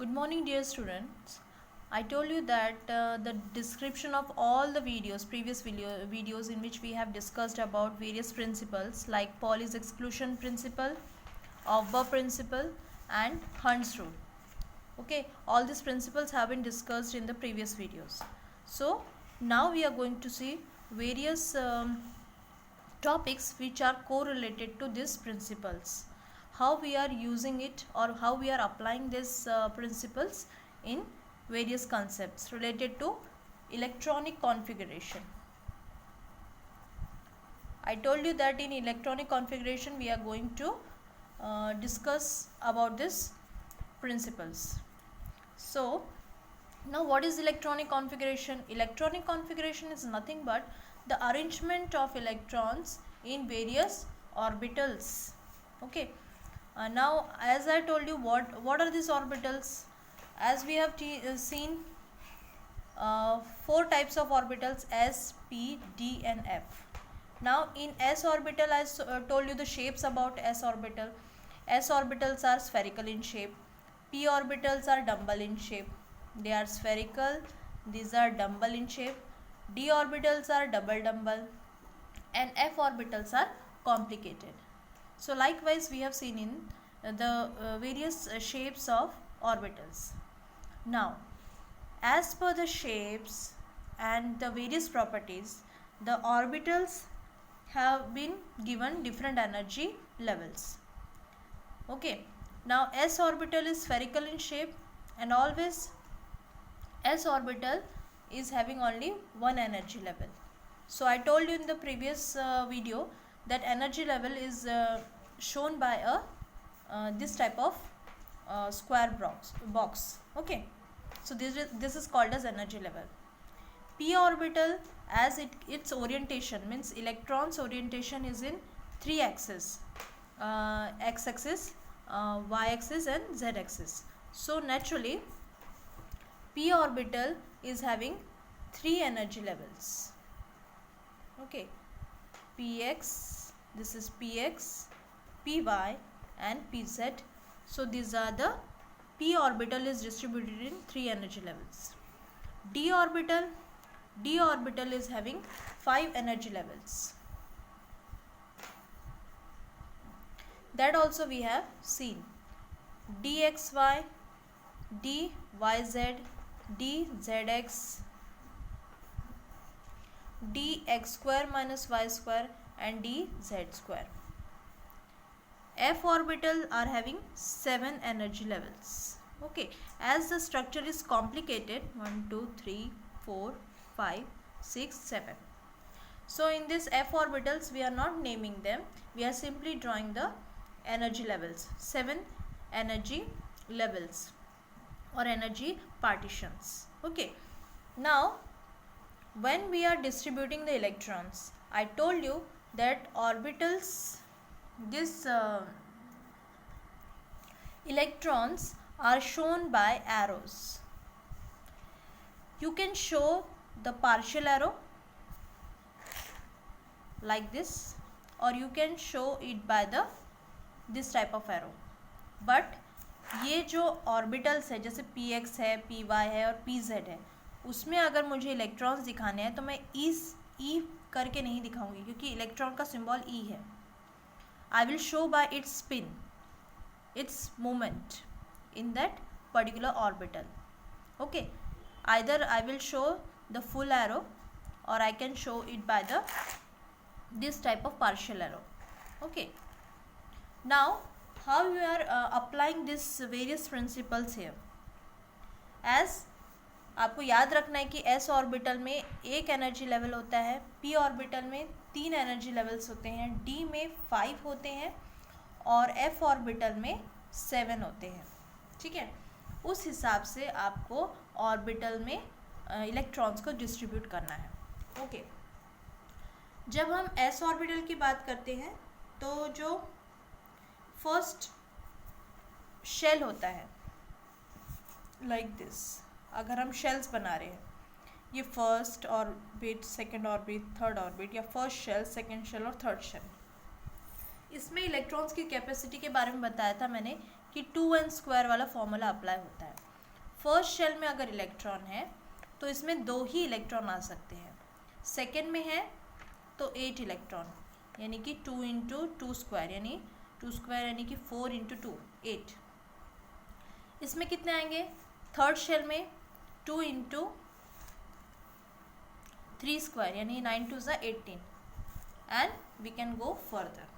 Good morning, dear students. I told you that the description of all the previous videos in which we have discussed about various principles like Pauli's exclusion principle, Aufbau principle, and Hund's rule. Okay, all these principles have been discussed in the previous videos. So now we are going to see various topics which are correlated to these principles, how we are using it or how we are applying these principles in various concepts related to electronic configuration. I told you that in electronic configuration we are going to discuss about these principles. So now what is electronic configuration? Electronic configuration is nothing but the arrangement of electrons in various orbitals. Okay, now as I told you, what are these orbitals? As we have seen, four types of orbitals: S, P, D and F. Now in S orbital, I told you the shapes about S orbital. S orbitals are spherical in shape. P orbitals are dumbbell in shape. They are spherical. These are dumbbell in shape. D orbitals are double dumbbell, and F orbitals are complicated. So likewise we have seen in the various shapes of orbitals. Now as per the shapes and the various properties, the orbitals have been given different energy levels. Okay, now S orbital is spherical in shape, and always S orbital is having only one energy level. So I told you in the previous video that energy level is shown by a this type of square box. Okay, so this is called as energy level. P orbital, as its orientation means electrons orientation is in three axes, x axis, y axis and z axis. So naturally P orbital is having three energy levels. Okay, px, this is px, py and pz. So these are the P orbital is distributed in three energy levels. D orbital is having 5 energy levels. That also we have seen: dxy, dyz, dzx, dx square minus y square and dz square. F orbital are having 7 energy levels. Okay, as the structure is complicated, 1 2 3 4 5 6 7. So in this F orbitals we are not naming them, we are simply drawing the energy levels, 7 energy levels or energy partitions. Okay, now when we are distributing the electrons, I told you that orbitals, this electrons are shown by arrows. You can show the partial arrow like this, or you can show it by the this type of arrow. But ये जो orbitals है, जैसे px है, py है और pz है, उसमें अगर मुझे इलेक्ट्रॉन्स दिखाने हैं तो मैं ई करके नहीं दिखाऊंगी, क्योंकि इलेक्ट्रॉन का सिंबल ई है. I will show by its spin, its movement in that particular orbital. Okay, either I will show the full arrow or I can show it by the this type of partial arrow. Okay, now how you are applying this various principles here? As आपको याद रखना है कि s orbital में एक energy level होता है, p orbital में 3 एनर्जी लेवल्स होते हैं, d में 5 होते हैं और f ऑर्बिटल में 7 होते हैं. ठीक है, उस हिसाब से आपको ऑर्बिटल में इलेक्ट्रॉन्स को डिस्ट्रीब्यूट करना है. ओके, जब हम s ऑर्बिटल की बात करते हैं तो जो फर्स्ट शेल होता है लाइक दिस, अगर हम शेल्स बना रहे हैं, ये first orbit, second orbit, third orbit, या फर्स्ट शेल, सेकंड शेल और थर्ड शेल, इसमें इलेक्ट्रॉन्स की कैपेसिटी के बारे में बताया था मैंने कि 2n² वाला फॉर्मूला अप्लाई होता है. फर्स्ट शेल में अगर इलेक्ट्रॉन है तो इसमें 2 ही इलेक्ट्रॉन आ सकते हैं, सेकेंड में है तो 8 इलेक्ट्रॉन, यानी कि 2 इंटू 2 स्क्वायर, यानी 2 स्क्वायर यानी कि 4 इंटू 2 8। इसमें कितने आएंगे, थर्ड शेल में 2 इंटू 3 स्क्वायर यानी 9 2 ज़ा 18 and we can go further.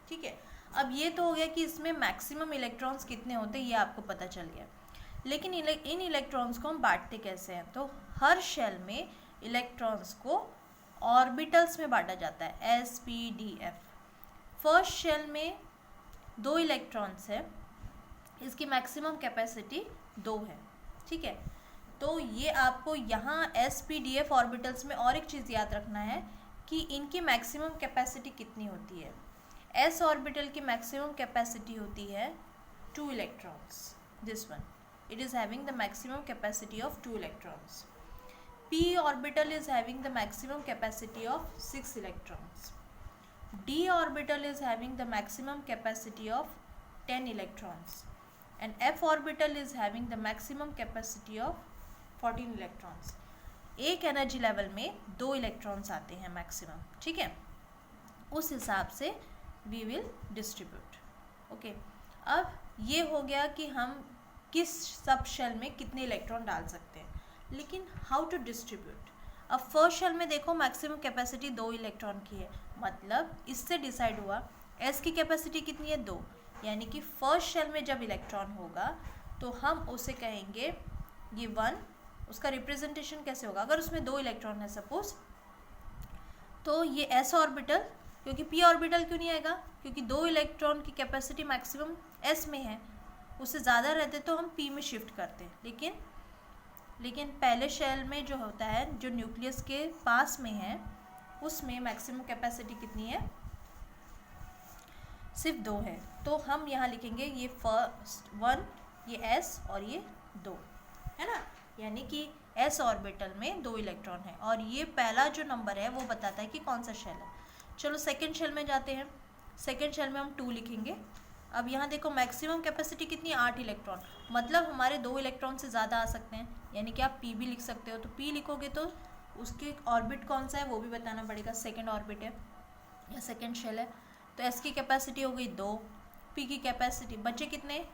ठीक है, अब ये तो हो गया कि इसमें मैक्सिमम इलेक्ट्रॉन्स कितने होते हैं ये आपको पता चल गया, लेकिन इन इलेक्ट्रॉन्स को हम बांटते कैसे हैं। तो हर शेल में इलेक्ट्रॉन्स को ऑर्बिटल्स में बांटा जाता है, S P D F. First shell में 2 इलेक्ट्रॉन्स है, इसकी मैक्सिमम कैपेसिटी 2 है। ठीक है, तो ये आपको यहाँ S P D F orbitals में और एक चीज़ याद रखना है कि इनकी मैक्सिमम कैपेसिटी कितनी होती है। एस ऑर्बिटल की मैक्सिमम कैपेसिटी होती है 2 electrons, this one it is having the maximum capacity of 2 electrons. P orbital is having the maximum capacity of 6 electrons. D orbital is having the maximum capacity of 10 electrons. And F orbital is having the maximum capacity of 14 electrons. एक energy level में 2 electrons आते हैं maximum. ठीक है, उस हिसाब से we will distribute. Okay, अब ये हो गया कि हम किस सब शेल में कितने इलेक्ट्रॉन डाल सकते हैं, लेकिन हाउ टू डिस्ट्रीब्यूट। अब फर्स्ट शेल में देखो मैक्सिमम कैपेसिटी 2 इलेक्ट्रॉन की है, मतलब इससे डिसाइड हुआ एस की कैपेसिटी कितनी है 2, यानी कि फर्स्ट शेल में जब इलेक्ट्रॉन होगा तो हम उसे कहेंगे ये 1। उसका रिप्रेजेंटेशन कैसे होगा, अगर उसमें 2 इलेक्ट्रॉन है सपोज, तो ये एस ऑर्बिटल, क्योंकि पी ऑर्बिटल क्यों नहीं आएगा, क्योंकि 2 इलेक्ट्रॉन की कैपेसिटी मैक्सिमम एस में है, उससे ज़्यादा रहते तो हम पी में शिफ्ट करते हैं। लेकिन पहले शेल में जो होता है, जो न्यूक्लियस के पास में है, उसमें मैक्सिमम कैपेसिटी कितनी है, सिर्फ 2 है। तो हम यहाँ लिखेंगे ये फर्स्ट 1, ये एस और ये 2 है ना, यानी कि एस ऑर्बिटल में 2 इलेक्ट्रॉन है, और ये पहला जो नंबर है वो बताता है कि कौन सा शेल है। चलो सेकेंड शेल में जाते हैं, सेकेंड शेल में हम 2 लिखेंगे। अब यहाँ देखो मैक्सिमम कैपेसिटी कितनी, 8 इलेक्ट्रॉन, मतलब हमारे 2 इलेक्ट्रॉन से ज़्यादा आ सकते हैं, यानी कि आप पी भी लिख सकते हो। तो पी लिखोगे तो उसके ऑर्बिट कौन सा है वो भी बताना पड़ेगा, सेकंड ऑर्बिट है या सेकंड शेल है। तो एस की कैपेसिटी हो गई 2, पी की कैपेसिटी बचे कितने,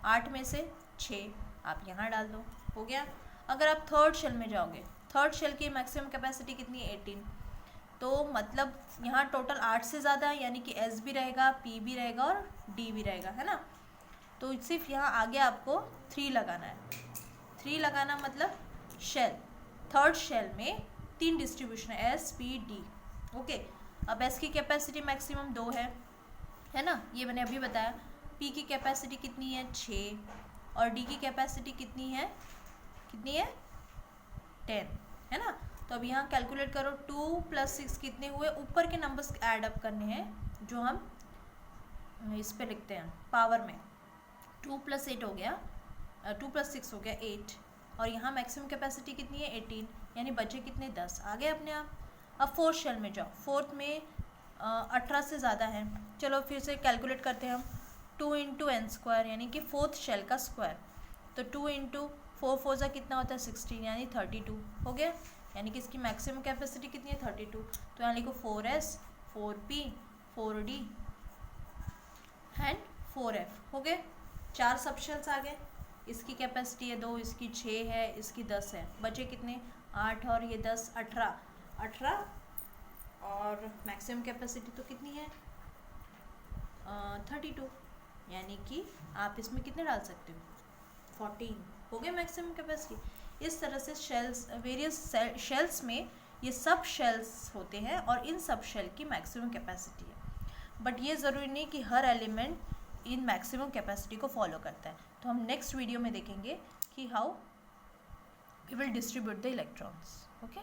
8 में से 6, आप यहाँ डाल दो, हो गया। अगर आप थर्ड शेल में जाओगे, थर्ड शेल की मैक्सिमम कैपेसिटी कितनी है 18, तो मतलब यहाँ टोटल 8 से ज़्यादा है, यानी कि एस भी रहेगा, पी भी रहेगा और डी भी रहेगा, है ना। तो सिर्फ यहाँ आगे आपको 3 लगाना है। 3 लगाना मतलब शेल, थर्ड शेल में 3 डिस्ट्रीब्यूशन है, एस पी डी। ओके, अब एस की कैपेसिटी मैक्सिमम 2 है ना, ये मैंने अभी बताया। पी की कैपेसिटी कितनी है 6, और डी की कैपेसिटी कितनी है 10, है ना। तो अब यहाँ कैलकुलेट करो, 2 + 6 कितने हुए, ऊपर के नंबर्स ऐड अप करने हैं जो हम इस पे लिखते हैं पावर में। 2 + 8 हो गया, 2 + 6 हो गया 8, और यहाँ मैक्सिमम कैपेसिटी कितनी है 18, यानी बचे कितने 10, आ गए अपने आप। अब फोर्थ शेल में जाओ, फोर्थ में 18 से ज़्यादा है। चलो फिर से कैलकुलेट करते हैं हम, 2 × n², यानी कि फोर्थ शेल का स्क्वायर। तो 2 × 4 4 ज़ा कितना होता है 16, यानी 32 हो गया, यानी कि इसकी मैक्सिमम कैपेसिटी कितनी है 32। तो यहाँ लिखो 4s 4p 4d and 4f, हो गए 4 सब शेल्स आ गए। इसकी कैपेसिटी है 2, इसकी 6 है, इसकी 10 है, बचे कितने 8 और ये 10 18, और मैक्सिमम कैपेसिटी तो कितनी है 32, यानी कि आप इसमें कितने डाल सकते हो 14, हो गए मैक्सिमम कैपेसिटी। इस तरह से शेल्स, वेरियस शेल्स में ये सब शेल्स होते हैं और इन सब शेल की मैक्सिमम कैपेसिटी है, बट ये ज़रूरी नहीं कि हर एलिमेंट इन मैक्सिमम कैपेसिटी को फॉलो करता है। तो हम नेक्स्ट वीडियो में देखेंगे कि how we will distribute the electrons. Okay.